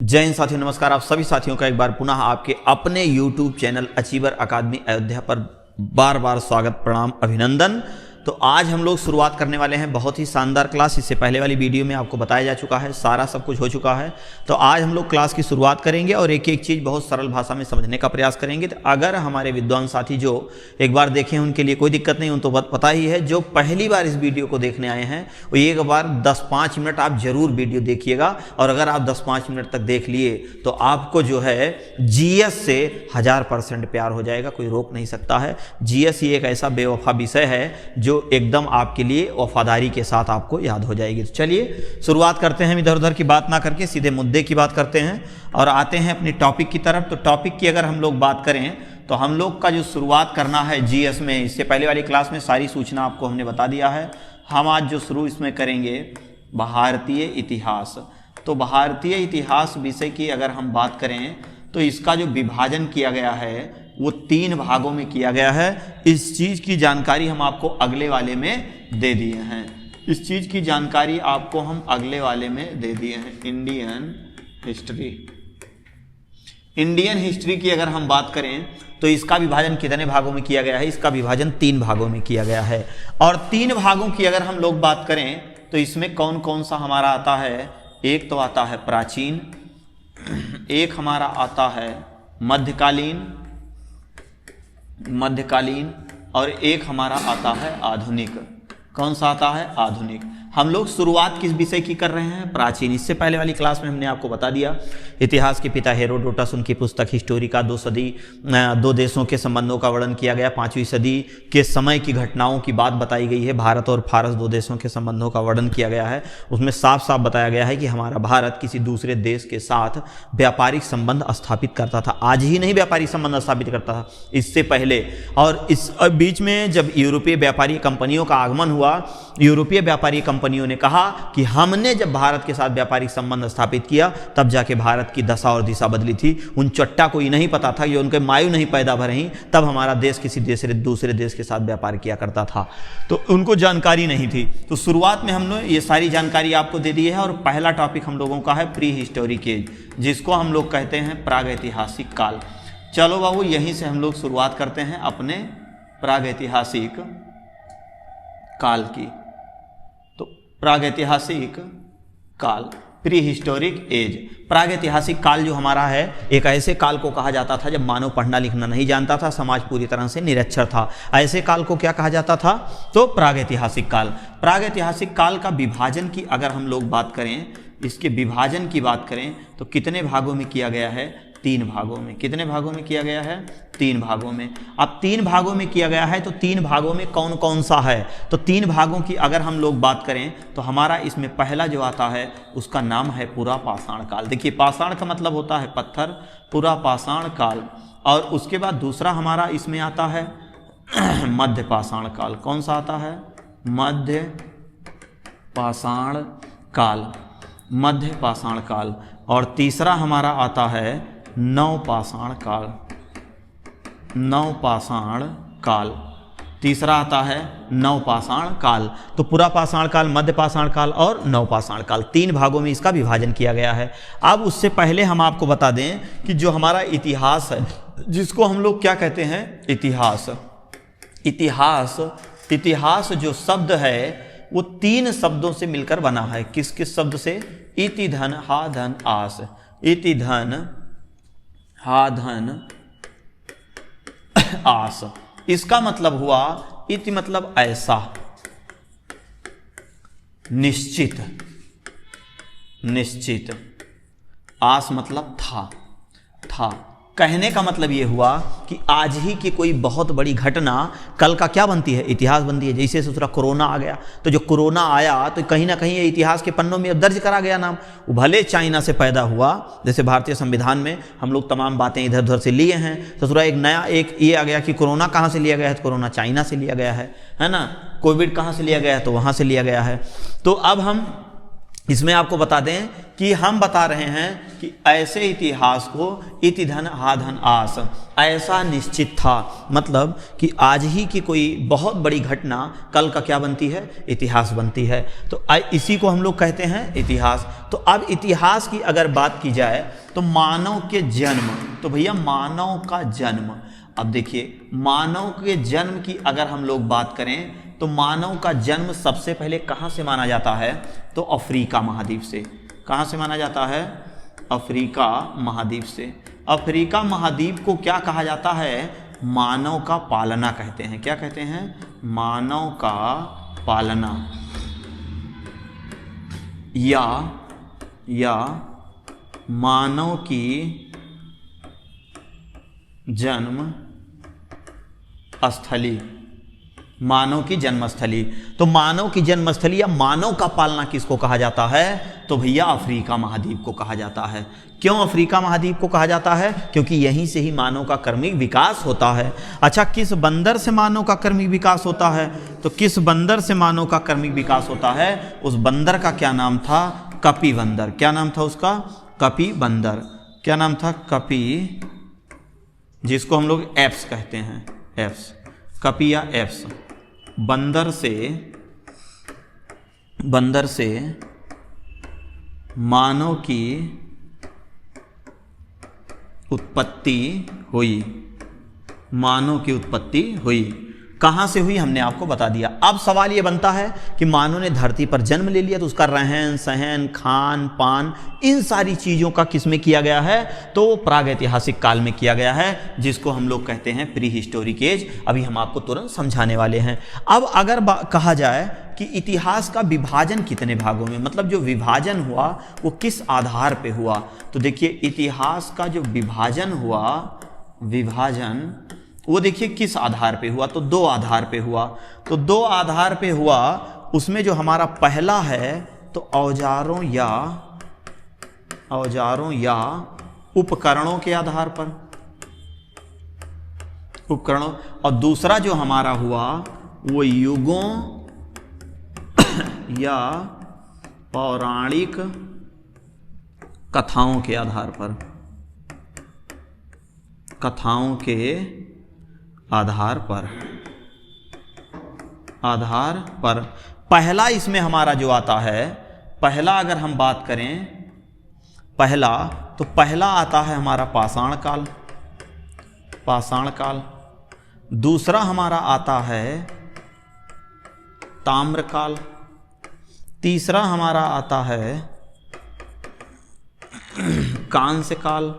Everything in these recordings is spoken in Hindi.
जय हिंद साथियों, नमस्कार। आप सभी साथियों का एक बार पुनः आपके अपने YouTube चैनल अचीवर अकादमी अयोध्या पर बार बार स्वागत, प्रणाम, अभिनंदन। तो आज हम लोग शुरुआत करने वाले हैं बहुत ही शानदार क्लास। इससे पहले वाली वीडियो में आपको बताया जा चुका है, सारा सब कुछ हो चुका है। तो आज हम लोग क्लास की शुरुआत करेंगे और एक एक चीज़ बहुत सरल भाषा में समझने का प्रयास करेंगे। तो अगर हमारे विद्वान साथी जो एक बार देखें उनके लिए कोई दिक्कत नहीं, उन तो पता ही है। जो पहली बार इस वीडियो को देखने आए हैं वो एक बार 10-5 मिनट आप जरूर वीडियो देखिएगा। और अगर आप 10-5 मिनट तक देख लिए तो आपको जो है जीएस से 1000% प्यार हो जाएगा, कोई रोक नहीं सकता है। जीएस ही एक ऐसा बेवफा विषय है जो एकदम आपके लिए वफादारी के साथ आपको याद हो जाएगी। तो चलिए शुरुआत करते हैं, इधर उधर की बात ना करके सीधे मुद्दे की बात करते हैं और आते हैं अपनी टॉपिक की तरफ। तो टॉपिक की अगर हम लोग बात करें तो हम लोग का जो शुरुआत करना है जीएस में, इससे पहले वाली क्लास में सारी सूचना आपको हमने बता दिया है। हम आज जो शुरू इसमें करेंगे भारतीय इतिहास। तो भारतीय इतिहास विषय की अगर हम बात करें तो इसका जो विभाजन किया गया है वो 3 भागों में किया गया है। इस चीज़ की जानकारी हम आपको अगले वाले में दे दिए हैं। इस चीज़ की जानकारी आपको हम अगले वाले में दे दिए हैं। इंडियन हिस्ट्री की अगर हम बात करें तो इसका विभाजन कितने भागों में किया गया है? इसका विभाजन 3 भागों में किया गया है। और 3 भागों की अगर हम लोग बात करें तो इसमें कौन कौन सा हमारा आता है? एक तो आता है प्राचीन, एक हमारा आता है मध्यकालीन और एक हमारा आता है आधुनिक। कौन सा आता है? आधुनिक। हम लोग शुरुआत किस विषय की कर रहे हैं? प्राचीन। इससे पहले वाली क्लास में हमने आपको बता दिया इतिहास के पिता हेरोडोटस, उनकी पुस्तक हिस्टोरिका 2 देशों के संबंधों का वर्णन किया गया। 5वीं सदी के समय की घटनाओं की बात बताई गई है। भारत और फारस 2 देशों के संबंधों का वर्णन किया गया है। उसमें साफ साफ बताया गया है कि हमारा भारत किसी दूसरे देश के साथ व्यापारिक संबंध स्थापित करता था। आज ही नहीं व्यापारिक संबंध स्थापित करता था, इससे पहले। और इस बीच में जब यूरोपीय व्यापारी कंपनियों का आगमन हुआ, यूरोपीय व्यापारी कंपनियों ने कहा कि हमने जब भारत के साथ व्यापारिक संबंध स्थापित किया तब जाके भारत की दशा और दिशा बदली थी। उन चट्टा को ये नहीं पता था, ये उनके मायू नहीं पैदा भरही, तब हमारा देश किसी दूसरे देश के साथ व्यापार किया करता था। तो उनको जानकारी नहीं थी। तो शुरुआत में हमने ये सारी जानकारी आपको दे दी है। और पहला टॉपिक हम लोगों का है प्री हिस्टोरिक एज, जिसको हम लोग कहते हैं प्रागैतिहासिक काल। चलो बाबू, यहीं से हम लोग शुरुआत करते हैं अपने प्रागैतिहासिक काल की। तो प्रागैतिहासिक काल, प्री हिस्टोरिक एज। प्रागैतिहासिक काल जो हमारा है, एक ऐसे काल को कहा जाता था जब मानव पढ़ना लिखना नहीं जानता था, समाज पूरी तरह से निरक्षर था। ऐसे काल को क्या कहा जाता था? तो प्रागैतिहासिक काल। प्रागैतिहासिक काल का विभाजन की अगर हम लोग बात करें, इसके विभाजन की बात करें तो कितने भागों में किया गया है? 3 भागों में। कितने भागों में किया गया है? 3 भागों में। अब 3 भागों में किया गया है तो 3 भागों में कौन कौन सा है? तो 3 भागों की अगर हम लोग बात करें तो हमारा इसमें पहला जो आता है उसका नाम है पुरा पाषाण काल। देखिए, पाषाण का मतलब होता है पत्थर, पुरा पाषाण काल। और उसके बाद दूसरा हमारा इसमें आता है मध्य पाषाण काल। कौन सा आता है? मध्य पाषाण काल, मध्य पाषाण काल। और तीसरा हमारा आता है नवपाषाण काल, नवपाषाण काल। तीसरा आता है नवपाषाण काल। तो पुरा पाषाण काल, मध्य पाषाण काल और नवपाषाण काल, 3 भागों में इसका विभाजन किया गया है। अब उससे पहले हम आपको बता दें कि जो हमारा इतिहास है, जिसको हम लोग क्या कहते हैं? इतिहास। इतिहास जो शब्द है वो 3 शब्दों से मिलकर बना है। किस किस शब्द से? इति धन हा धन आस। इति धन हा धन आस। इसका मतलब हुआ, इति मतलब ऐसा, निश्चित, आस मतलब था। कहने का मतलब ये हुआ कि आज ही की कोई बहुत बड़ी घटना कल का क्या बनती है? इतिहास बनती है। जैसे दूसरा कोरोना आ गया, तो जो कोरोना आया तो कहीं ना कहीं ये इतिहास के पन्नों में दर्ज करा गया नाम। वो भले चाइना से पैदा हुआ, जैसे भारतीय संविधान में हम लोग तमाम बातें इधर उधर से लिए हैं, तो दूसरा एक ये आ गया कि कोरोना कहाँ से लिया गया है? तो कोरोना चाइना से लिया गया है ना। कोविड कहाँ से लिया गया है? तो वहाँ से लिया गया है। तो अब हम इसमें आपको बता दें कि हम बता रहे हैं कि ऐसे इतिहास को इति धन हा धन आस, ऐसा निश्चित था, मतलब कि आज ही की कोई बहुत बड़ी घटना कल का क्या बनती है, इतिहास बनती है। तो इसी को हम लोग कहते हैं इतिहास। तो अब इतिहास की अगर बात की जाए तो मानव के जन्म, तो भैया मानव का जन्म, अब देखिए मानव के जन्म की अगर हम लोग बात करें तो मानव का जन्म सबसे पहले कहाँ से माना जाता है, तो अफ्रीका महाद्वीप से। कहाँ से माना जाता है, अफ्रीका महाद्वीप से। अफ्रीका महाद्वीप को क्या कहा जाता है, मानव का पालना कहते हैं। क्या कहते हैं, मानव का पालना, या मानव की जन्म स्थली, मानव की जन्मस्थली। तो मानव की जन्मस्थली या मानव का पालना किसको कहा जाता है, तो भैया अफ्रीका महाद्वीप को कहा जाता है। क्यों अफ्रीका महाद्वीप को कहा जाता है, क्योंकि यहीं से ही मानव का क्रमिक विकास होता है। अच्छा, किस बंदर से मानव का क्रमिक विकास होता है, तो किस बंदर से मानव का क्रमिक विकास होता है, उस बंदर का क्या नाम था, कपि बंदर। क्या नाम था उसका, कपि बंदर। क्या नाम था, कपि, जिसको हम लोग एप्स कहते हैं, एप्स, कपि या एप्स। बंदर से मानव की उत्पत्ति हुई, मानव की उत्पत्ति हुई। कहाँ से हुई हमने आपको बता दिया। अब सवाल ये बनता है कि मानव ने धरती पर जन्म ले लिया तो उसका रहन सहन, खान पान, इन सारी चीज़ों का किस में किया गया है, तो प्रागैतिहासिक काल में किया गया है, जिसको हम लोग कहते हैं प्री हिस्टोरिक एज। अभी हम आपको तुरंत समझाने वाले हैं। अब अगर कहा जाए कि इतिहास का विभाजन कितने भागों में, मतलब जो विभाजन हुआ वो किस आधार पे हुआ, तो देखिए इतिहास का जो विभाजन हुआ, विभाजन वो देखिए किस आधार पे हुआ, तो दो आधार पे हुआ। तो दो आधार पे हुआ, उसमें जो हमारा पहला है तो औजारों या उपकरणों के आधार पर, उपकरणों, और दूसरा जो हमारा हुआ वो युगों या पौराणिक कथाओं के आधार पर, कथाओं के आधार पर पहला इसमें हमारा जो आता है, पहला अगर हम बात करें पहला, तो पहला आता है हमारा पाषाण काल, पाषाण काल। दूसरा हमारा आता है ताम्र काल। तीसरा हमारा आता है कांस्य काल।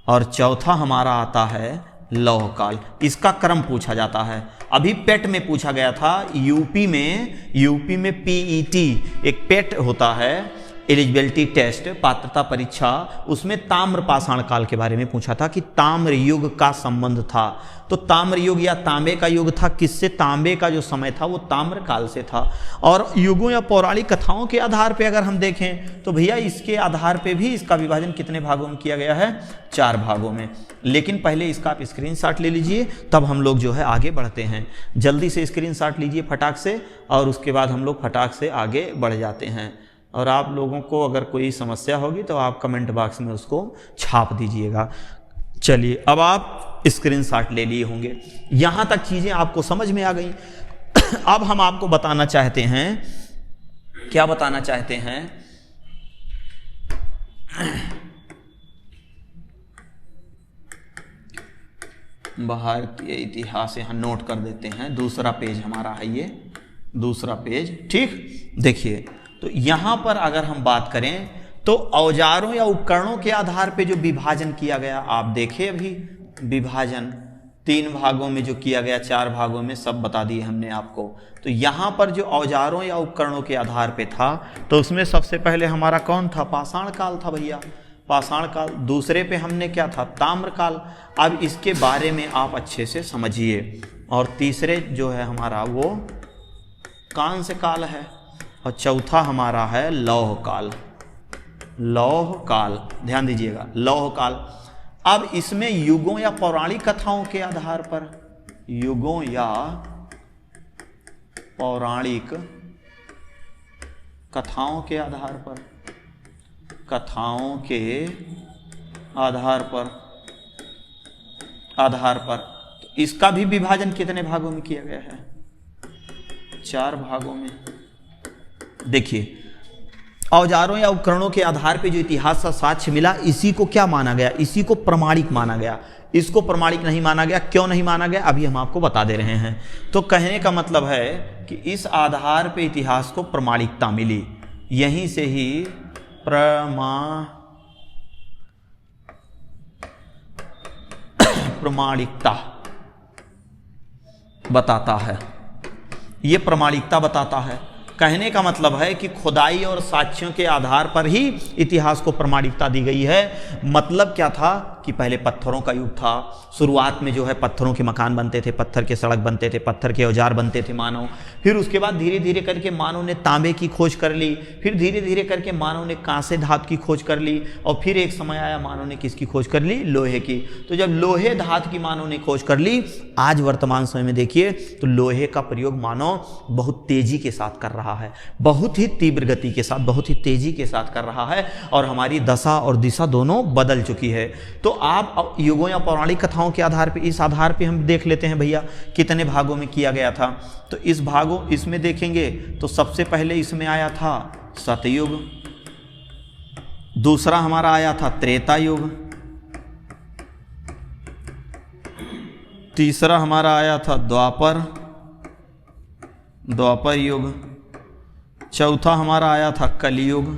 और चौथा हमारा आता है लौह काल। इसका क्रम पूछा जाता है। अभी पेट में पूछा गया था, यूपी में पीईटी एक पेट होता है, एलिजिबिलिटी टेस्ट, पात्रता परीक्षा, उसमें ताम्र पाषाण काल के बारे में पूछा था कि ताम्र युग का संबंध था। तो ताम्र युग या तांबे का युग था, किससे, तांबे का जो समय था वो ताम्र काल से था। और युगों या पौराणिक कथाओं के आधार पे अगर हम देखें तो भैया इसके आधार पे भी इसका विभाजन कितने भागों में किया गया है, 4 भागों में। लेकिन पहले इसका आप स्क्रीनशॉट ले लीजिए, तब हम लोग जो है आगे बढ़ते हैं। जल्दी से स्क्रीनशॉट लीजिए फटाक से, और उसके बाद हम लोग फटाक से आगे बढ़ जाते हैं। और आप लोगों को अगर कोई समस्या होगी तो आप कमेंट बॉक्स में उसको छाप दीजिएगा। चलिए, अब आप स्क्रीनशॉट ले लिए होंगे, यहाँ तक चीज़ें आपको समझ में आ गई। अब हम आपको बताना चाहते हैं, क्या बताना चाहते हैं, भारतीय इतिहास यहाँ नोट कर देते हैं। दूसरा पेज हमारा है ये, दूसरा पेज, ठीक। देखिए, तो यहाँ पर अगर हम बात करें तो औजारों या उपकरणों के आधार पे जो विभाजन किया गया, आप देखिए अभी विभाजन 3 भागों में जो किया गया, 4 भागों में, सब बता दिए हमने आपको। तो यहाँ पर जो औजारों या उपकरणों के आधार पे था, तो उसमें सबसे पहले हमारा कौन था, पाषाण काल था भैया, पाषाण काल। दूसरे पे हमने क्या था, ताम्र काल। अब इसके बारे में आप अच्छे से समझिए। और तीसरे जो है हमारा वो कांस्य काल है, और चौथा हमारा है लौह काल, लौह काल, ध्यान दीजिएगा, लौह काल। अब इसमें युगों या पौराणिक कथाओं के आधार पर, युगों या पौराणिक कथाओं के आधार पर, कथाओं के आधार पर तो इसका भी विभाजन कितने भागों में किया गया है? 4 भागों में। देखिए, औजारों या उपकरणों के आधार पे जो इतिहास का साक्ष्य मिला, इसी को क्या माना गया? इसी को प्रमाणिक माना गया। इसको प्रमाणिक नहीं माना गया। क्यों नहीं माना गया? अभी हम आपको बता दे रहे हैं। तो कहने का मतलब है कि इस आधार पे इतिहास को प्रमाणिकता मिली, यहीं से ही प्रमाणिकता बताता है। ये प्रमाणिकता बताता है। कहने का मतलब है कि खुदाई और साक्ष्यों के आधार पर ही इतिहास को प्रमाणिकता दी गई है। मतलब क्या था कि पहले पत्थरों का युग था। शुरुआत में जो है पत्थरों के मकान बनते थे, पत्थर के सड़क बनते थे, पत्थर के औजार बनते थे मानव। फिर उसके बाद धीरे धीरे करके मानव ने तांबे की खोज कर ली। फिर धीरे धीरे करके मानव ने कांसे धातु की खोज कर ली। और फिर एक समय आया मानव ने किसकी खोज कर ली? लोहे की। तो जब लोहे धातु की मानव ने खोज कर ली, आज वर्तमान समय में देखिए तो लोहे का प्रयोग मानव बहुत तेजी के साथ कर रहा है, बहुत ही तीव्र गति के साथ, बहुत ही तेजी के साथ कर रहा है। और हमारी दशा और दिशा दोनों बदल चुकी है। तो आप युगों या पौराणिक कथाओं के आधार पे, इस आधार पे हम देख लेते हैं भैया कितने भागों में किया गया था। तो इसमें देखेंगे तो सबसे पहले इसमें आया था सतयुग, दूसरा हमारा आया था त्रेता युग, तीसरा हमारा आया था द्वापर युग, चौथा हमारा आया था कलियुग।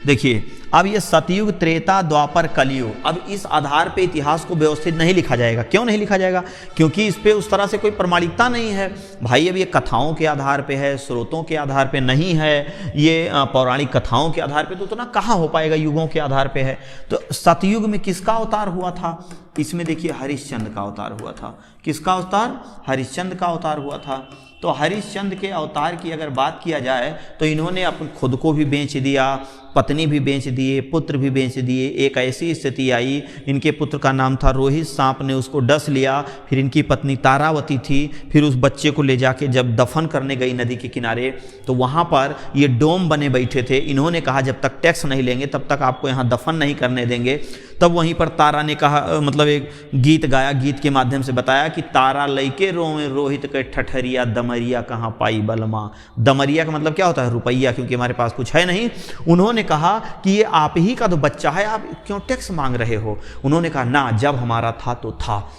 देखिए, अब ये सतयुग, त्रेता, द्वापर, कलियुग, अब इस आधार पे इतिहास को व्यवस्थित नहीं लिखा जाएगा। क्यों नहीं लिखा जाएगा? क्योंकि इस पे उस तरह से कोई प्रमाणिकता नहीं है भाई। अब ये कथाओं के आधार पे है, स्रोतों के आधार पे नहीं है, ये पौराणिक कथाओं के आधार पे तो उतना कहाँ हो पाएगा, युगों के आधार पे है। तो सतयुग में किसका अवतार हुआ था? इसमें देखिए हरिश्चंद्र का अवतार हुआ था। किसका अवतार? हरिश्चंद्र का अवतार हुआ था। तो हरिश्चंद्र के अवतार की अगर बात किया जाए तो इन्होंने अपन खुद को भी बेच दिया, पत्नी भी बेच दिए, पुत्र भी बेच दिए। एक ऐसी स्थिति आई, इनके पुत्र का नाम था रोहित, सांप ने उसको डस लिया। फिर इनकी पत्नी तारावती थी, फिर उस बच्चे को ले जाके जब दफन करने गई नदी के किनारे, तो वहाँ पर ये डोम बने बैठे थे। इन्होंने कहा जब तक टैक्स नहीं लेंगे तब तक आपको यहाँ दफन नहीं करने देंगे। तब वहीं पर तारा ने कहा, मतलब एक गीत गाया, गीत के माध्यम से बताया कि तारा लइके रोए रोहित के ठठरिया, दमरिया कहाँ पाई बलमा। दमरिया का मतलब क्या होता है? रुपया, क्योंकि हमारे पास कुछ है नहीं। उन्होंने कहा कि ये आप ही का तो बच्चा है, आप क्यों टैक्स मांग रहे हो? उन्होंने कहा ना, जब हमारा था तो था।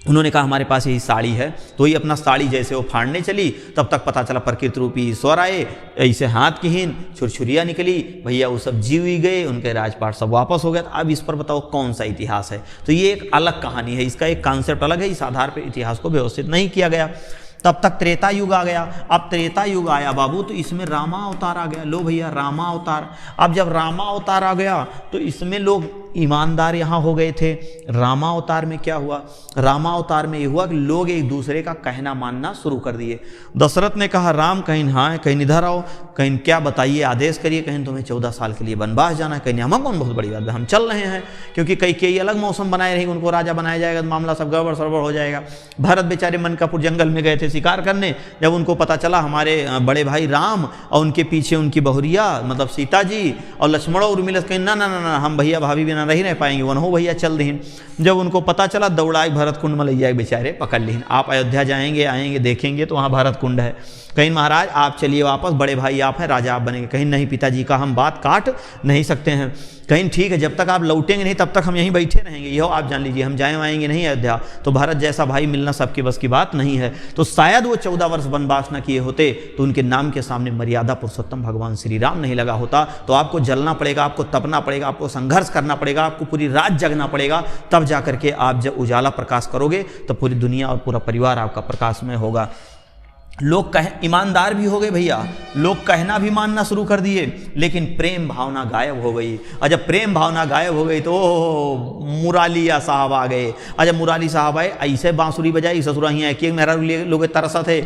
उन्होंने कहा हमारे पास यही साड़ी है। तो ये अपना साड़ी जैसे वो फाड़ने चली, तब तक पता चला प्रकृति रूपी ईश्वर आए, ऐसे हाथ की हीन छुरछुरिया निकली, भैया वो सब जीव ही गए, उनके राजपाट सब वापस हो गया। तो अब इस पर बताओ कौन सा इतिहास है? तो ये एक अलग कहानी है, इसका एक कॉन्सेप्ट अलग है। इस आधार पर इतिहास को व्यवस्थित नहीं किया गया। तब तक त्रेता युग आ गया। अब त्रेता युग आया बाबू, तो इसमें रामा अवतार आ गया। लो भैया, रामा अवतार। अब जब रामा अवतार आ गया तो इसमें लोग ईमानदार यहाँ हो गए थे। रामा अवतार में क्या हुआ? रामा अवतार में ये हुआ कि लोग एक दूसरे का कहना मानना शुरू कर दिए। दशरथ ने कहा राम कहीं हाँ, कहीं इधर आओ, कहीं क्या बताइए, आदेश करिए, कहीं तुम्हें 14 साल के लिए वनवास जाना है, कहीं हम कौन बहुत बड़ी बात है, हम चल रहे हैं। क्योंकि कई अलग मौसम बनाए रहेंगे, उनको राजा बनाया जाएगा, मामला सब गड़बड़ सड़बड़ हो जाएगा। भरत बेचारे मनकापुर जंगल में गए थे शिकार करने। जब उनको पता चला हमारे बड़े भाई राम और उनके पीछे उनकी बहुरिया मतलब सीता जी और लक्ष्मण और मिलत, कहीं ना ना ना ना, हम भैया भाभी बिना नहीं रह पाएंगे, वन हो भैया चल दीन। जब उनको पता चला, दौड़ाई भरत कुंड मलैया बेचारे पकड़ लीन। आप अयोध्या जाएंगे, आएंगे, देखेंगे तो वहाँ भरत कुंड है। कहीं महाराज आप चलिए वापस, बड़े भाई आप हैं, राजा आप बनेंगे। कहीं नहीं पिताजी का हम बात काट नहीं सकते हैं। कहीं ठीक है, जब तक आप लौटेंगे नहीं तब तक हम यहीं बैठे रहेंगे। यहो आप जान लीजिए, हम आएंगे नहीं अयोध्या। तो भारत जैसा भाई मिलना सबके बस की बात नहीं है। तो शायद वो 14 वर्ष वनवास न किए होते तो उनके नाम के सामने मर्यादा पुरुषोत्तम भगवान श्री राम नहीं लगा होता। तो आपको जलना पड़ेगा, आपको तपना पड़ेगा, आपको संघर्ष करना पड़ेगा, आपको पूरी रात जगना पड़ेगा, तब जा करके आप जब उजाला प्रकाश करोगे तो पूरी दुनिया और पूरा परिवार आपका प्रकाशमय होगा। लोग ईमानदार भी हो गए भैया, लोग कहना भी मानना शुरू कर दिए, लेकिन प्रेम भावना गायब हो गई। और जब प्रेम भावना गायब हो गई तो मुरालिया साहब आ गए। और जब मुराली साहब आए, ऐसे बांसुरी बजाई, ससुरा ही एक मेरा लोग तरसा थे,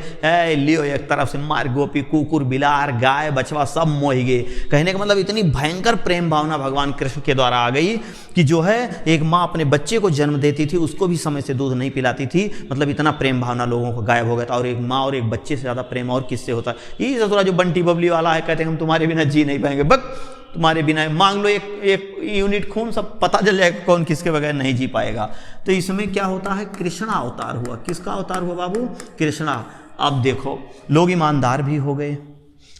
लियो एक तरफ से मार, गोपी कुकुर बिलार गाय बछवा सब मोह गए। कहने का मतलब इतनी भयंकर प्रेम भावना भगवान कृष्ण के द्वारा आ गई कि जो है एक माँ अपने बच्चे को जन्म देती थी, उसको भी समय से दूध नहीं पिलाती थी। मतलब इतना प्रेम भावना लोगों को गायब हो गया था। और एक माँ और एक बच्चे से ज़्यादा प्रेम और किससे होता है? यही ससुरा जो बंटी बबली वाला है, कहते हैं हम तुम्हारे बिना जी नहीं पाएंगे, बक तुम्हारे बिना मांग लो एक यूनिट खून, सब पता चल जाएगा कौन किसके बगैर नहीं जी पाएगा। तो इसमें क्या होता है? कृष्णा अवतार हुआ। किसका अवतार हुआ बाबू? कृष्णा। अब देखो लोग ईमानदार भी हो गए,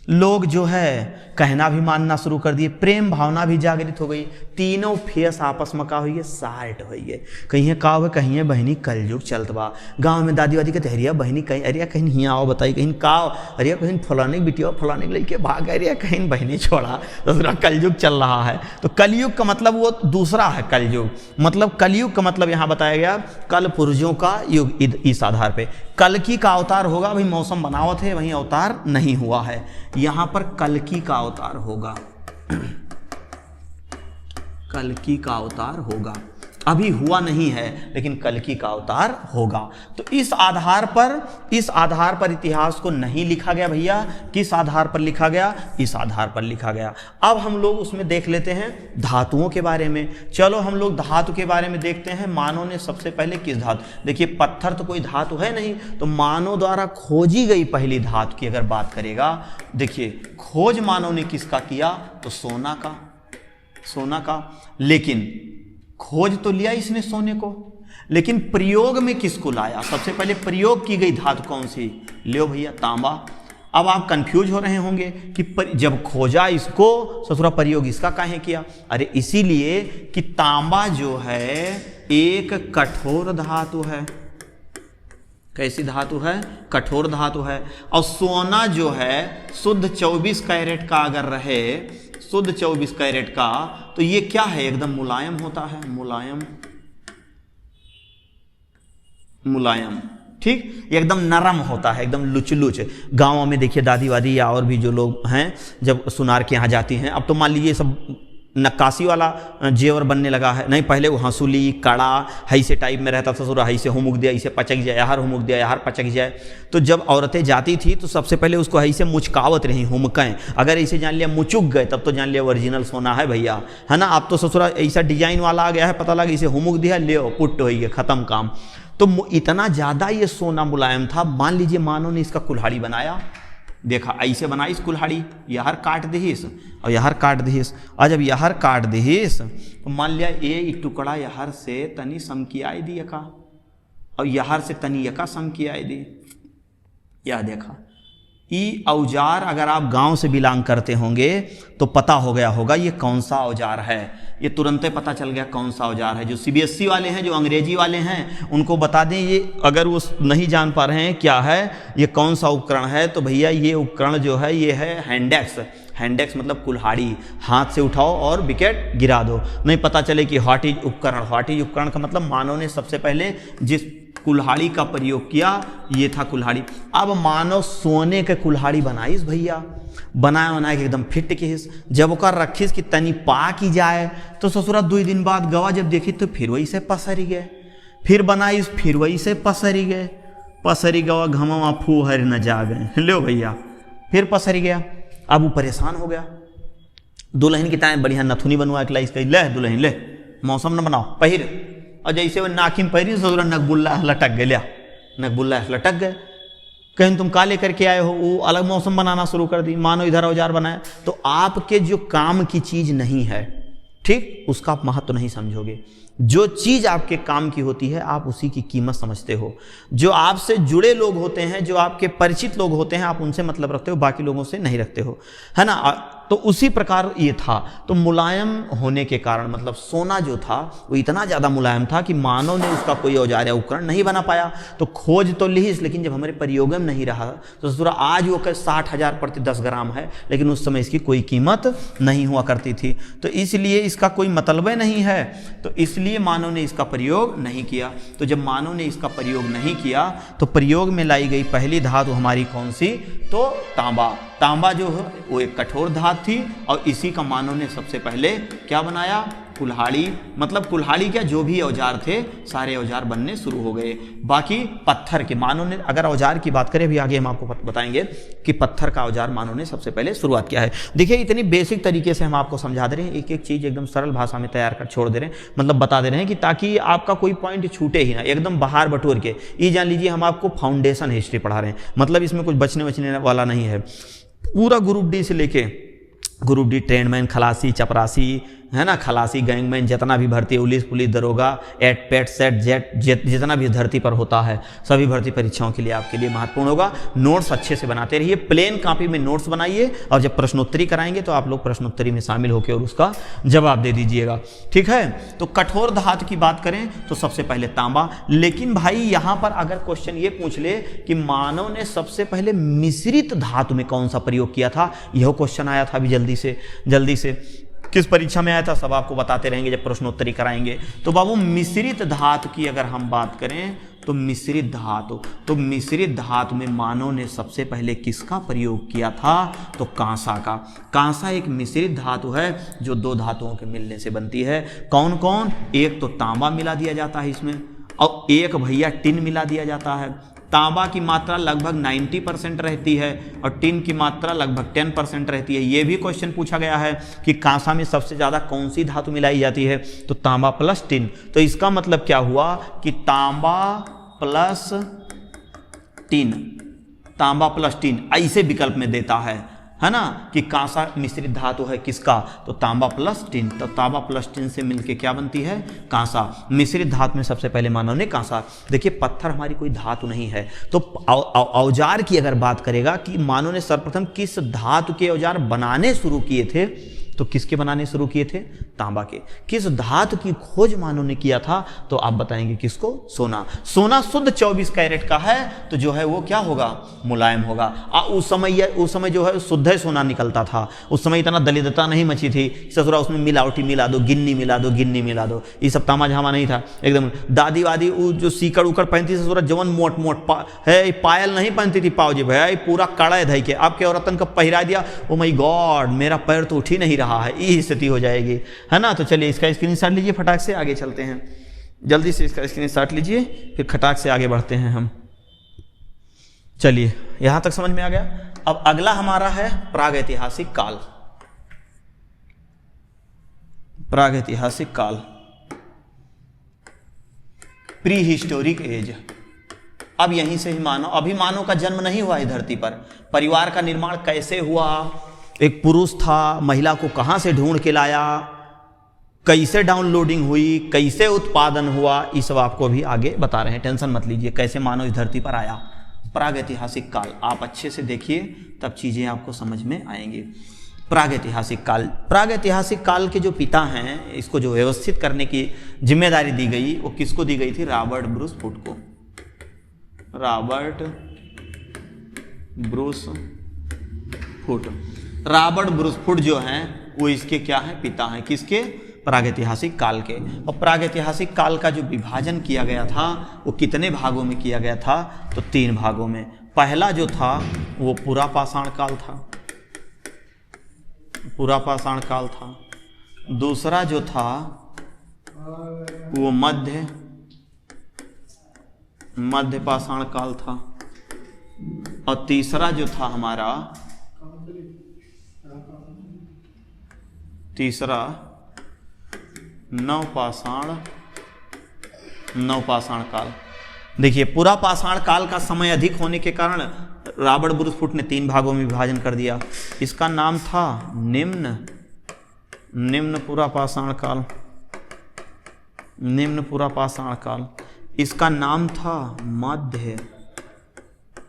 लोग जो है कहना भी मानना शुरू कर दिए, प्रेम भावना भी जागृत हो गई, तीनों फेस आपस में का हुई है? साल्ट हुई है। कहीं का हुआ, कहीं है बहनी कलयुग चलत बा। गाँव में दादी वादी कहते अरिया बहनी कहीं, अरिया कहीं हियाँ आओ बताई, कहीं का अरिया कहीं फलाने की बिटिया फलाने के लेके भाग, अरिया कहीं बहनी छोड़ा, दूसरा कलयुग चल रहा है। तो कलयुग का मतलब वो दूसरा है कलयुग, मतलब कलयुग का मतलब यहाँ बताया गया कल पुरुषों का युग। इस आधार पे कल्कि का अवतार होगा। भाई मौसम बनावत है, वहीं अवतार नहीं हुआ है, यहाँ पर कल्कि का अवतार होगा। कल्कि का अवतार होगा, अभी हुआ नहीं है लेकिन कल्कि का अवतार होगा। तो इस आधार पर इतिहास को नहीं लिखा गया भैया। किस आधार पर लिखा गया? इस आधार पर लिखा गया। अब हम लोग उसमें देख लेते हैं धातुओं के बारे में। चलो हम लोग धातु के बारे में देखते हैं। मानव ने सबसे पहले किस धातु, देखिए पत्थर तो कोई धातु है नहीं, तो मानव द्वारा खोजी गई पहली धातु की अगर बात करेगा, देखिए खोज मानव ने किसका किया? तो सोना का। लेकिन खोज तो लिया इसने सोने को, लेकिन प्रयोग में किसको लाया? सबसे पहले प्रयोग की गई धातु कौन सी? लियो भैया तांबा। अब आप कंफ्यूज हो रहे होंगे कि जब खोजा इसको ससुरा प्रयोग इसका काहे किया? अरे इसीलिए कि तांबा जो है एक कठोर धातु है। कैसी धातु है? कठोर धातु है। और सोना जो है शुद्ध 24 कैरेट का अगर रहे, शुद्ध 24 कैरेट का, तो ये क्या है? एकदम मुलायम होता है, मुलायम, ठीक, एकदम नरम होता है, एकदम लुच। गाँवों में देखिए दादी वादी या और भी जो लोग हैं जब सुनार के यहाँ जाती हैं, अब तो मान लीजिए सब नक्काशी वाला जेवर बनने लगा है, नहीं पहले वो हंसुली कड़ा ऐसे टाइप में रहता था, ससुरा ऐसे हुमुक दिया, इसे पचक जाए, यार हुमुक दिया, यार पचक जाए। तो जब औरतें जाती थी तो सबसे पहले उसको ऐसे मुचकावत रही, हुमकें। अगर ऐसे जान लिया मुचुक गए तब तो जान लिया ओरिजिनल सोना है भैया, है ना। अब तो ससुरा ऐसा डिजाइन वाला आ गया है, पता लगा इसे हुमुक दिया, ले पुट हो गया, खत्म काम। तो इतना ज़्यादा ये सोना मुलायम था। मान लीजिए मानव ने इसका कुल्हाड़ी बनाया, देखा ऐसे बनाई कुल्हाड़ी, यहर काट दीस और यहर काट दीस, और जब यहर काट दीस तो मान लिया ये टुकड़ा यहर से तनी समकियाई दी यका और यहर से तनी यका समकियाई दी। यह देखा ये औजार अगर आप गांव से बिलोंग करते होंगे तो पता हो गया होगा ये कौन सा औजार है, ये तुरंत पता चल गया कौन सा औजार है। जो सीबीएसई वाले हैं, जो अंग्रेजी वाले हैं, उनको बता दें ये अगर वो नहीं जान पा रहे हैं क्या है, ये कौन सा उपकरण है, तो भैया ये उपकरण जो है ये है हैंडेक्स। हैंडेक्स मतलब कुल्हाड़ी, हाथ से उठाओ और विकेट गिरा दो, नहीं पता चले कि व्हाट इज उपकरण। व्हाट इज उपकरण का मतलब मानव ने सबसे पहले जिस कुल्हाड़ी का प्रयोग किया ये था कुल्हाड़ी। अब मानव सोने के कुल्हाड़ी बनाईस भैया, बनाए के एकदम फिट किस, जब ओकर रखिस कि तनी पा की जाए तो ससुरा 2 दिन बाद गवा जब देखी तो फिर वही से पसरी गए, फिर बनाईस फिर वही से पसरी गए, पसरी गवा घमवा फूहर न जा गए, लो भैया फिर पसरी गया। अब वो परेशान हो गया, दुल्हन की टाइम बढ़िया नथुनी बनवा के लाई, ले दुल्हन ले मौसम न बनाओ पहिर, और जैसे वो नाखिम पहिरी ससुरा नकबुल्ला लटक गए, लिया नकबुल्ला लटक गए। कहीं तुम का लेकर के आए हो, वो अलग मौसम बनाना शुरू कर दी, मानो इधर औजार बनाए। तो आपके जो काम की चीज नहीं है, ठीक, उसका आप महत्व नहीं समझोगे। जो चीज आपके काम की होती है आप उसी की कीमत समझते हो। जो आपसे जुड़े लोग होते हैं, जो आपके परिचित लोग होते हैं, आप उनसे मतलब रखते हो, बाकी लोगों से नहीं रखते हो, है ना। तो उसी प्रकार ये था। तो मुलायम होने के कारण मतलब सोना जो था वो इतना ज़्यादा मुलायम था कि मानव ने उसका कोई औजार या उपकरण नहीं बना पाया। तो खोज तो ली, लेकिन जब हमारे प्रयोग में नहीं रहा तो ससुरा आज वो 60,000 प्रति 10 ग्राम है, लेकिन उस समय इसकी कोई कीमत नहीं हुआ करती थी। तो इसलिए इसका कोई मतलब नहीं है, तो इसलिए मानव ने इसका प्रयोग नहीं किया। तो जब मानव ने इसका प्रयोग नहीं किया तो प्रयोग में लाई गई पहली धातु हमारी कौन सी, तो तांबा। तांबा जो है वो एक कठोर धातु थी और इसी का मानव ने सबसे पहले क्या बनाया, कुल्हाड़ी, मतलब कुल्हाड़ी क्या, जो भी औजार थे सारे औजार बनने शुरू हो गए। बाकी पत्थर के मानव ने, अगर औजार की बात करें, अभी आगे हम आपको बताएंगे कि पत्थर का औजार मानव ने सबसे पहले शुरुआत किया है। देखिए इतनी बेसिक तरीके से हम आपको समझा दे रहे हैं, एक एक चीज एकदम सरल भाषा में तैयार कर छोड़ दे रहे हैं, मतलब बता दे रहे हैं कि ताकि आपका कोई पॉइंट छूटे ही ना, एकदम बाहर बटोर के। ये जान लीजिए हम आपको फाउंडेशन हिस्ट्री पढ़ा रहे हैं, मतलब इसमें कुछ बचने वाला नहीं है। पूरा ग्रुप डी से लेके ग्रुप डी, ट्रेनमैन, खलासी, चपरासी, है ना, खलासी, गैंगमैन, जितना भी भर्ती, पुलिस दरोगा, एट पेट सेट जेट जितना भी धरती पर होता है, सभी भर्ती परीक्षाओं के लिए आपके लिए महत्वपूर्ण होगा। नोट्स अच्छे से बनाते रहिए, प्लेन कॉपी में नोट्स बनाइए, और जब प्रश्नोत्तरी कराएंगे तो आप लोग प्रश्नोत्तरी में शामिल होकर और उसका जवाब दे दीजिएगा, ठीक है। तो कठोर धातु की बात करें तो सबसे पहले तांबा। लेकिन भाई यहाँ पर अगर क्वेश्चन ये पूछ ले कि मानव ने सबसे पहले मिश्रित धातु में कौन सा प्रयोग किया था, यह क्वेश्चन आया था अभी जल्दी से किस परीक्षा में आया था, सब आपको बताते रहेंगे जब प्रश्नोत्तरी कराएंगे। तो बाबू मिश्रित धातु की अगर हम बात करें तो मिश्रित धातु में मानव ने सबसे पहले किसका प्रयोग किया था, तो कांसा का। कांसा एक मिश्रित धातु है जो दो धातुओं के मिलने से बनती है। कौन कौन, एक तो तांबा मिला दिया जाता है इसमें, और एक भैया टिन मिला दिया जाता है। तांबा की मात्रा लगभग 90% रहती है और टिन की मात्रा लगभग 10% रहती है। यह भी क्वेश्चन पूछा गया है कि कांसा में सबसे ज्यादा कौन सी धातु मिलाई जाती है, तो तांबा प्लस टिन। तो इसका मतलब क्या हुआ कि तांबा प्लस टिन ऐसे विकल्प में देता है ना, कि कांसा मिश्रित धातु है किसका, तो तांबा प्लस टिन। तो तांबा प्लस टिन से मिलके क्या बनती है, कांसा। मिश्रित धातु में सबसे पहले मानव ने कांसा। देखिए पत्थर हमारी कोई धातु नहीं है, तो औजार की अगर बात करेगा कि मानव ने सर्वप्रथम किस धातु के औजार बनाने शुरू किए थे, तो किसके बनाने शुरू किए थे, तांबा के। किस धातु की खोज मानव ने किया था, तो आप बताएंगे किसको, सोना शुद्ध 24 कैरेट का है, तो जो है वो क्या होगा, मुलायम होगा। उस समय जो है शुद्ध सोना निकलता था, उस समय इतना दलिद्रता नहीं मची थी, ससुरा उसमें मिलावटी मिला दो, गिन्नी मिला दो, ये सब तामा झामा नहीं था एकदम। दादी वादी जो सीकड़ उकड़ पहनती ससुरा, जवन मोट है, पायल नहीं पहनती थी पाओजी भैया, पूरा कड़ा धई के। आपके औरतन का पहिरा दिया, ओ माय गॉड मेरा पैर तो उठ ही नहीं रहा है, ये स्थिति हो जाएगी, है ना। तो चलिए इसका स्क्रीनशॉट लीजिए, फटाक से आगे चलते हैं, जल्दी से इसका स्क्रीनशॉट लीजिए, फिर खटाक से आगे बढ़ते हैं हम। चलिए यहां तक समझ में आ गया। अब अगला हमारा है प्रागैतिहासिक काल। प्रागैतिहासिक काल, प्री हिस्टोरिक एज। अब यहीं से ही मानव का जन्म नहीं हुआ है धरती पर। परिवार का निर्माण कैसे हुआ, एक पुरुष था, महिला को कहां से ढूंढ के लाया, कैसे डाउनलोडिंग हुई, कैसे उत्पादन हुआ, ये सब आपको भी आगे बता रहे हैं, टेंशन मत लीजिए। कैसे मानव इस धरती पर आया, प्रागैतिहासिक काल आप अच्छे से देखिए, तब चीजें आपको समझ में आएंगी। प्रागैतिहासिक काल के जो पिता हैं, इसको जो व्यवस्थित करने की जिम्मेदारी दी गई, वो किसको दी गई थी, रॉबर्ट ब्रूस फुट को। रॉबर्ट ब्रूस फुट जो हैं वो इसके क्या हैं, पिता हैं, किसके, प्रागैतिहासिक काल के। और प्रागैतिहासिक काल का जो विभाजन किया गया था वो कितने भागों में किया गया था, तो 3 भागों में। पहला जो था वो पुरापाषाण काल था, दूसरा जो था वो मध्यपाषाण काल था, और तीसरा जो था हमारा नवपाषाण काल। देखिए पुरापाषाण काल का समय अधिक होने के कारण रॉबर्ट ब्रूस फुट ने 3 भागों में विभाजन कर दिया। इसका नाम था निम्न पुरापाषाण काल। इसका नाम था मध्य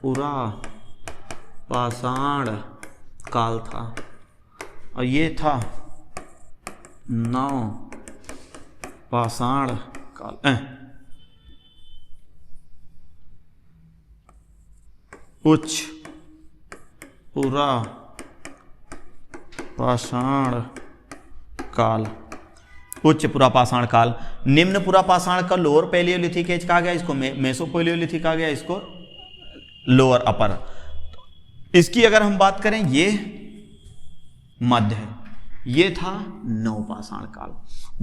पुरापाषाण काल था, और ये था नवपाषाण काल। उच्च पुरापाषाण काल, उच्च पुरापाषाण काल। निम्न पुरापाषाण का लोअर पैलियोलिथिक एज कहा गया, इसको मेसोपैलियोलिथिक कहा गया, इसको लोअर अपर। इसकी अगर हम बात करें, ये मध्य है, ये था नवपाषाण काल।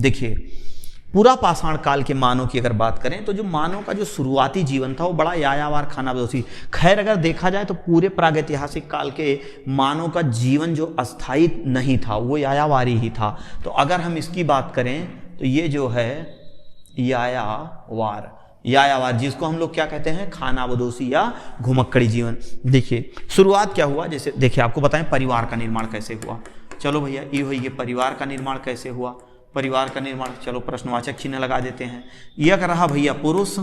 देखिए पूरा पाषाण काल के मानव की अगर बात करें तो जो मानव का जो शुरुआती जीवन था वो बड़ा यायावर खानाबदोशी। खैर अगर देखा जाए तो पूरे प्रागैतिहासिक काल के मानव का जीवन जो अस्थायी नहीं था वो यायावारी ही था। तो अगर हम इसकी बात करें तो ये जो है यायावार जिसको हम लोग क्या कहते हैं, खानाबदोशी या घुमक्कड़ी जीवन। देखिए शुरुआत क्या हुआ, जैसे देखिए आपको बताएं परिवार का निर्माण कैसे हुआ। चलो भैया ये हुई, ये परिवार का निर्माण कैसे हुआ। परिवार का निर्माण, चलो प्रश्नवाचक चिन्ह लगा देते हैं। यह रहा भैया पुरुष।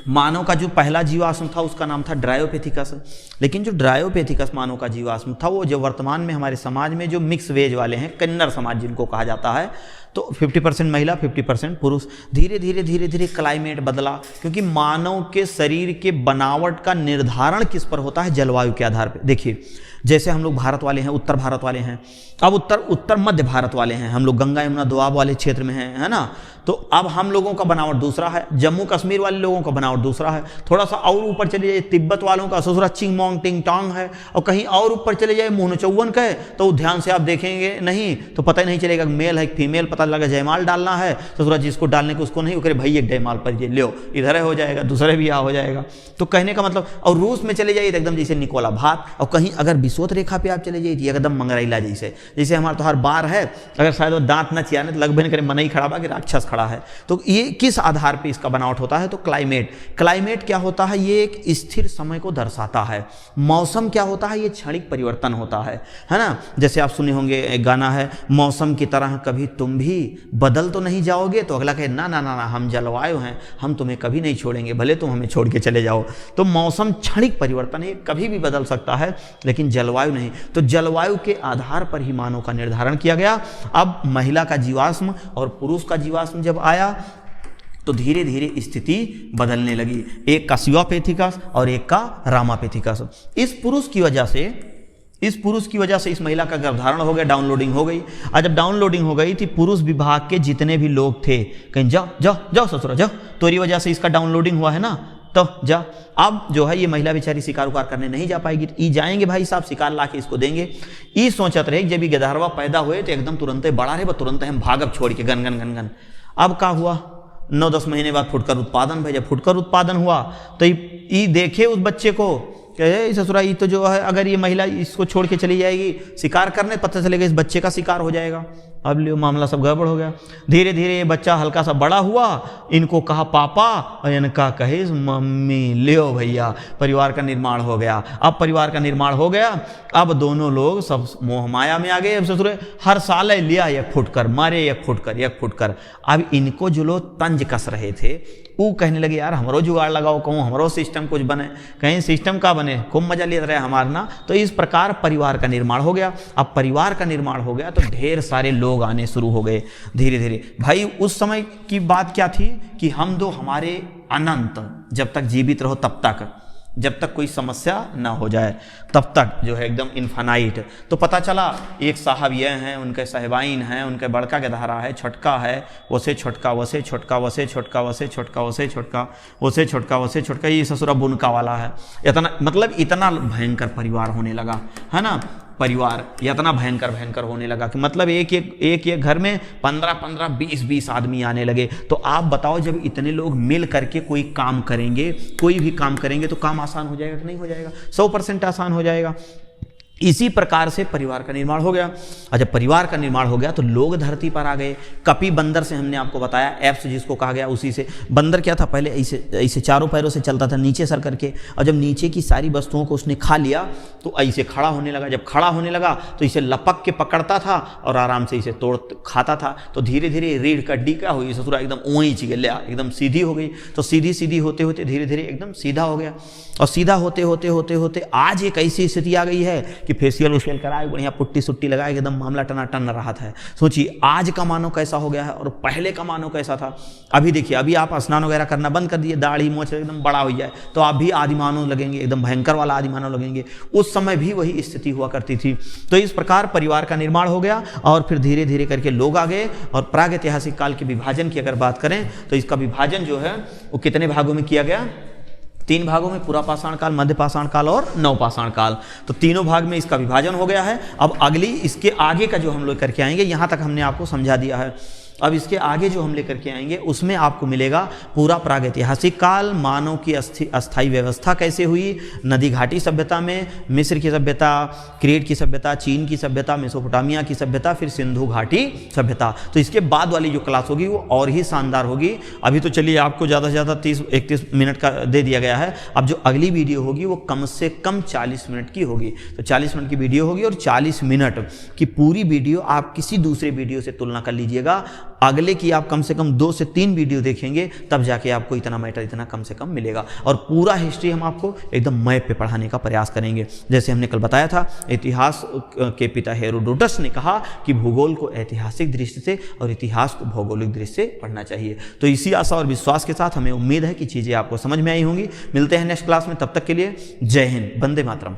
मानव का जो पहला जीवाश्म था उसका नाम था ड्रायोपेथिकस। लेकिन जो ड्रायोपेथिकस मानव का जीवाश्म था वो जो वर्तमान में हमारे समाज में जो मिक्स वेज वाले हैं, कन्नड़ समाज जिनको कहा जाता है, तो 50% महिला 50% पुरुष। धीरे धीरे क्लाइमेट बदला, क्योंकि मानव के शरीर के बनावट का निर्धारण किस पर होता है, जलवायु के आधार पर। देखिए जैसे हम लोग भारत वाले हैं, उत्तर भारत वाले हैं, अब उत्तर मध्य भारत वाले हैं, हम लोग गंगा यमुना दोआब वाले क्षेत्र में हैं, है ना। तो अब हम लोगों का बनावट दूसरा है, जम्मू कश्मीर वाले लोगों का बनावट दूसरा है। थोड़ा सा और ऊपर चले जाइए तिब्बत वालों का ससुरा चिंगमोंग टिंग टोंग है, और कहीं और ऊपर चले जाए मोहनचौवन का है तो ध्यान से आप देखेंगे नहीं तो पता ही नहीं चलेगा मेल है फीमेल, पता लगा जयमाल डालना है ससुरा जिसको डालने को उसको नहीं, वो करे भाई एक जयमाल पर ये लो इधर हो जाएगा, दूसरे भी हो जाएगा। तो कहने का मतलब, और रूस में चले जाइए एकदम जैसे निकोला भात, और कहीं अगर विषुवत रेखा पे आप चले जाइए एकदम मंगरैला जैसे हमारा तो हर बार है, अगर शायद वो दांत न चियाने तो लगभग करे मन ही खड़ा बा कि राक्षस खड़ा है। तो ये किस आधार पे इसका बनावट होता है, तो क्लाइमेट क्या होता है, ये एक स्थिर समय को दर्शाता है। मौसम क्या होता है, ये क्षणिक परिवर्तन होता है ना। जैसे आप सुने होंगे एक गाना है, मौसम की तरह कभी तुम भी बदल तो नहीं जाओगे, तो अगला कहे ना ना ना ना हम जलवायु हैं, हम तुम्हें कभी नहीं छोड़ेंगे, भले तुम हमें छोड़ के चले जाओ। तो मौसम क्षणिक परिवर्तन है, कभी भी बदल सकता है, लेकिन जलवायु नहीं। तो जलवायु के आधार पर ही मानव का निर्धारण किया गया। अब महिला का जीवाश्म और पुरुष का जीवाश्म जब आया तो धीरे धीरे स्थिति बदलने लगी, एक का शिवापेथिकस और एक का रामापेथिकस। इस पुरुष की वजह से इस महिला का गर्भधारण हो गया, डाउनलोडिंग हो गई। और जब डाउनलोडिंग हो गई थी, पुरुष विभाग के जितने भी लोग थे कहीं जाओ ससुरा जाओ, तोरी वजह से इसका डाउनलोडिंग हुआ है ना, तो जा। अब जो है ये महिला बेचारी शिकार उकार करने नहीं जा पाएगी, ई जाएंगे भाई साहब शिकार ला के इसको देंगे। ई सोचत रहे जब ये गधारवा पैदा हुए तो एकदम तुरंत बड़ा रहे, तुरंत हम भागब छोड़ के गन गन गन गन। अब क्या हुआ, 9-10 महीने बाद फुटकर उत्पादन भेजा, फुटकर उत्पादन हुआ तो ये देखे उस बच्चे को कि ससुरा ये तो जो है अगर ये महिला इसको छोड़ के चली जाएगी शिकार करने, पता चलेगा इस बच्चे का शिकार हो जाएगा। अब लियो मामला सब गड़बड़ हो गया। धीरे धीरे ये बच्चा हल्का सा बड़ा हुआ, इनको कहा पापा और इनका कहे मम्मी, लियो भैया परिवार का निर्माण हो गया। अब परिवार का निर्माण हो गया, अब दोनों लोग सब मोह माया में आ गए। अब ससुरे हर साल लिया एक फुटकर मारे, एक फुटकर। अब इनको जो लोग तंज कस रहे थे वो कहने लगे यार हमरो जुगाड़ लगाओ, कहूँ हमरो सिस्टम कुछ बने, कहीं सिस्टम का बने, खूब मजा ले रहे हमारा ना। तो इस प्रकार परिवार का निर्माण हो गया। अब परिवार का निर्माण हो गया तो ढेर सारे लोग आने शुरू हो गए धीरे धीरे। भाई उस समय की बात क्या थी कि हम दो हमारे अनंत, जब तक जीवित रहो तब तक, जब तक कोई समस्या ना हो जाए तब तक जो है एकदम इन्फानाइट। तो पता चला एक साहब ये हैं, उनके साहिबाइन हैं, उनके बड़का के धारा है, छोटका है, वसे छोटका, ये ससुरा बुनका वाला है। इतना भयंकर परिवार होने लगा है ना। परिवार इतना भयंकर होने लगा कि मतलब एक घर में 15-15, 20-20 आदमी आने लगे। तो आप बताओ जब इतने लोग मिल करके कोई काम करेंगे, कोई भी काम करेंगे तो काम आसान हो जाएगा कि नहीं हो जाएगा? 100% आसान हो जाएगा। इसी प्रकार से परिवार का निर्माण हो गया। और जब परिवार का निर्माण हो गया तो लोग धरती पर आ गए। कपि बंदर से हमने आपको बताया, एप्स जिसको कहा गया, उसी से। बंदर क्या था, पहले ऐसे चारों पैरों से चलता था नीचे सर करके, और जब नीचे की सारी वस्तुओं को उसने खा लिया तो ऐसे खड़ा होने लगा। जब खड़ा होने लगा तो इसे लपक के पकड़ता था और आराम से इसे तोड़ खाता था। तो धीरे धीरे रीढ़ कड्डी क्या हुई, ससुरा एकदम ऊँच गया, एकदम सीधी हो गई। तो सीधी होते होते धीरे धीरे एकदम सीधा हो गया। और सीधा होते होते आज एक ऐसी स्थिति आ गई है कि फेशियल उशियल कराए, बढ़िया पुट्टी सुट्टी लगाए, एकदम मामला टनाटन रहा था। सोचिए आज का मानव कैसा हो गया है और पहले का मानव कैसा था। अभी देखिए, अभी आप स्नान वगैरह करना बंद कर दिए, दाढ़ी मोछ एकदम बड़ा हो जाए तो आप भी आदि मानव लगेंगे, एकदम भयंकर वाला आदि मानव लगेंगे। उस समय भी वही स्थिति हुआ करती थी। तो इस प्रकार परिवार का निर्माण हो गया और फिर धीरे धीरे करके लोग आ गए। और प्रागैतिहासिक काल के विभाजन की अगर बात करें तो इसका विभाजन जो है वो कितने भागों में किया गया? 3 भागों में पूरा पाषाण काल, मध्य पाषाण काल और नवपाषाण काल। तो तीनों भाग में इसका विभाजन हो गया है। अब अगली इसके आगे का जो हम लोग करके आएंगे, यहाँ तक हमने आपको समझा दिया है। अब इसके आगे जो हम लेकर के आएंगे उसमें आपको मिलेगा पूरा प्रागैतिहासिक काल, मानव की अस्थायी व्यवस्था कैसे हुई, नदी घाटी सभ्यता में मिस्र की सभ्यता, क्रेट की सभ्यता, चीन की सभ्यता, मेसोपोटामिया की सभ्यता, फिर सिंधु घाटी सभ्यता। तो इसके बाद वाली जो क्लास होगी वो और ही शानदार होगी। अभी तो चलिए आपको ज़्यादा से ज़्यादा 30-31 मिनट का दे दिया गया है। अब जो अगली वीडियो होगी वो कम से कम 40 मिनट की होगी। तो 40 मिनट की वीडियो होगी और 40 मिनट की पूरी वीडियो आप किसी दूसरे वीडियो से तुलना कर लीजिएगा। अगले की आप कम से कम 2 से 3 वीडियो देखेंगे तब जाके आपको इतना मैटर इतना कम से कम मिलेगा। और पूरा हिस्ट्री हम आपको एकदम मैप पे पढ़ाने का प्रयास करेंगे। जैसे हमने कल बताया था, इतिहास के पिता हेरोडोटस ने कहा कि भूगोल को ऐतिहासिक दृष्टि से और इतिहास को भौगोलिक दृष्टि से पढ़ना चाहिए। तो इसी आशा और विश्वास के साथ हमें उम्मीद है कि चीज़ें आपको समझ में आई होंगी। मिलते हैं नेक्स्ट क्लास में, तब तक के लिए जय हिंद, वंदे मातरम।